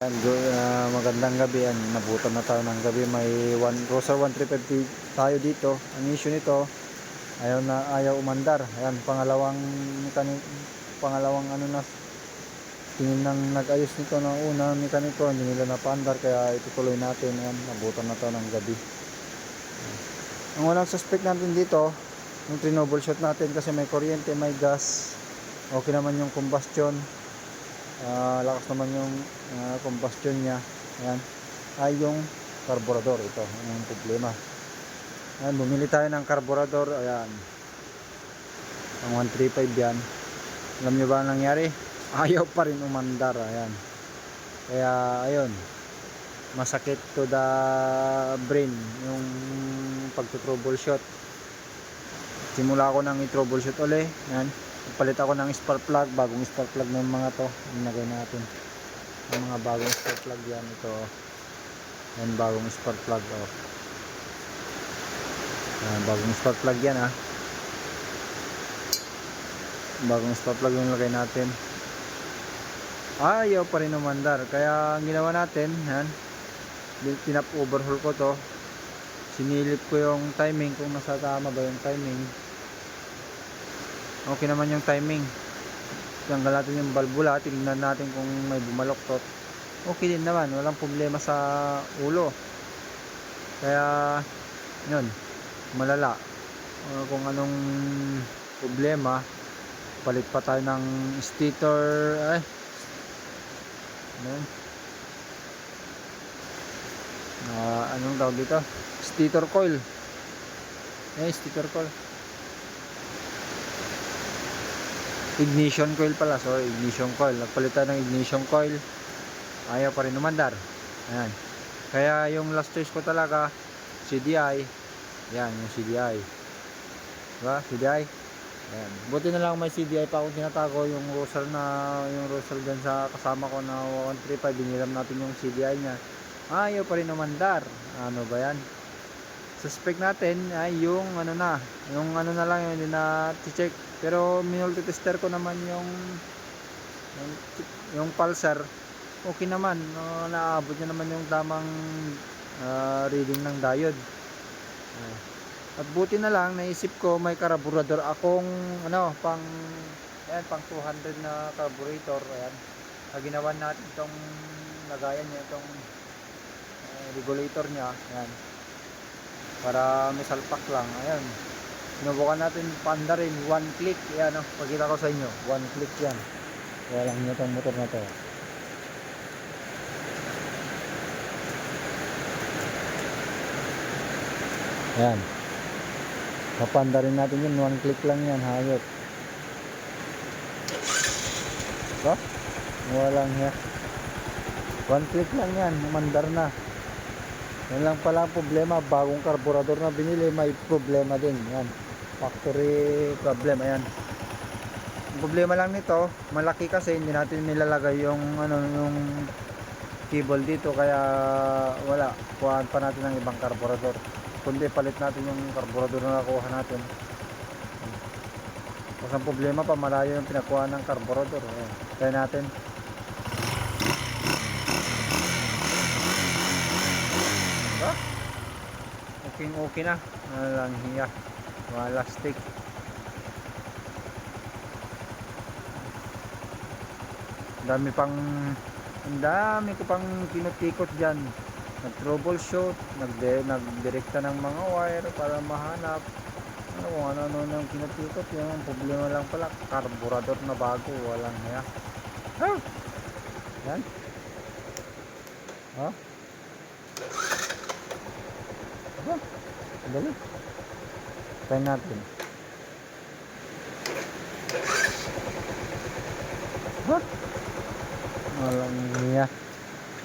Magandang gabi yan. Nabutan na tayo ng gabi. May Rosa 1350 tayo dito. Ang issue nito, ayaw umandar. Ayan, pangalawang ano na tingin ng nag-ayos nito ng una mekaniko, hindi nila napaandar, kaya itutuloy natin. Ayan, nabutan na tayo ng gabi. Ang unang suspect natin dito, yung troubleshoot natin kasi may kuryente, may gas. Okay naman yung combustion. Lakas naman yung combustion nya. Ayan, ay yung carburetor. Ito yung problema. Ayan, bumili tayo ng carburetor. Ayan, ang 135 yan. Alam nyo ba ang nangyari? Ayaw pa rin umandar. Ayan, kaya ayun, masakit to the brain yung pagto-troubleshoot. Simula ko nang i-troubleshoot uli. Ayan, palit ako ng spark plug, bagong spark plug ng mga to. Inagay natin ang mga bagong spark plug yan. Ito, yan bagong spark plug. Bagong spark plug yan, bagong spark plug yung lagay natin. Ayaw pa rin umandar, kaya ang ginawa natin, yan, tinap overhaul ko to. Sinilip ko yung timing, kung nasa tama ba yung timing. Okay naman yung timing. Tanggal natin yung valvula, tingnan natin kung may bumaloktot. Okay din naman, walang problema sa ulo. Kaya yun, malala. Kung anong problema, palit pa tayo ng stator. Anong tawag dito? Stator coil. Stator coil. Ignition coil pala, sorry, ignition coil. Nagpalit tayo ng ignition coil. Ayaw pa rin umandar. Ayan. Kaya yung last choice ko talaga, CDI. Yan, yung CDI. Diba? CDI. Ayan. Buti na lang may CDI pa akong tinatago. Yung Rosal dyan sa kasama ko na 135. Biniram natin yung CDI nya. Ayaw pa rin umandar. Ano ba yan? Suspect natin ay yung ano na lang, hindi na check. Pero minultitester ko naman yung pulsar. Okay naman, naabot niya naman yung tamang reading ng diode. At buti na lang, naisip ko may carburetor akong pang 200 na carburetor. Ayan, ginawan natin itong lagayan niya, itong regulator niya. Ayan, para may salpak lang. Ayan, sinubukan natin paandarin, one click. Ayan, pagkita ko sa inyo, one click yan. Walang nyo itong motor na to. Ayan, papandarin natin yun, one click lang yan, hayot. So, walang niya, one click lang yan, umandar na. Yan lang pala ang problema, bagong carburetor na binili, may problema din. Yan, factory problem. Ayan, ang problema lang nito, malaki kasi hindi natin nilalagay yung cable dito, kaya wala, kuhaan pa natin ng ibang carburetor, kundi palit natin yung carburetor na nakuha natin. Kasi ang problema pa, malayo yung pinakuha ng carburetor. Ayan, try natin. Okay na. Walang hiya, wala stick. Ang dami ko pang pinutikot dyan. Nag-troubleshoot, nagdirekta ng mga wire para mahanap kung ano yung pinutikot. Yung problema lang pala, carburetor na bago, walang hiya. Yan. Dali, try natin. Walang niya.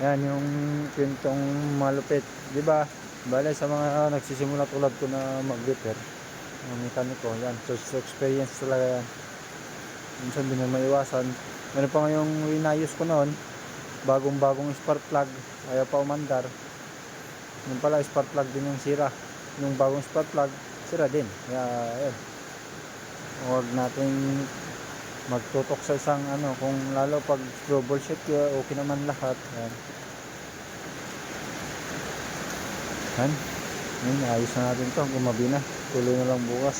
Yan yung pintong malupit, di ba? Bale, sa mga nagsisimula tulad ko na mag-repair, mekaniko, yan, so experience talaga yan. Minsan din na maiwasan. Meron pa ngayong inayos ko noon, bagong spark plug, ayaw pa umandar. Yung pala, spark plug din yung sira. Yung bagong spark plug, sira din. Kaya, ayun, huwag natin magtutok sa isang ano, kung lalo pag troubleshoot okay naman lahat. Yan. Yan. Ayos na natin to, gumabi na. Tuloy na lang bukas.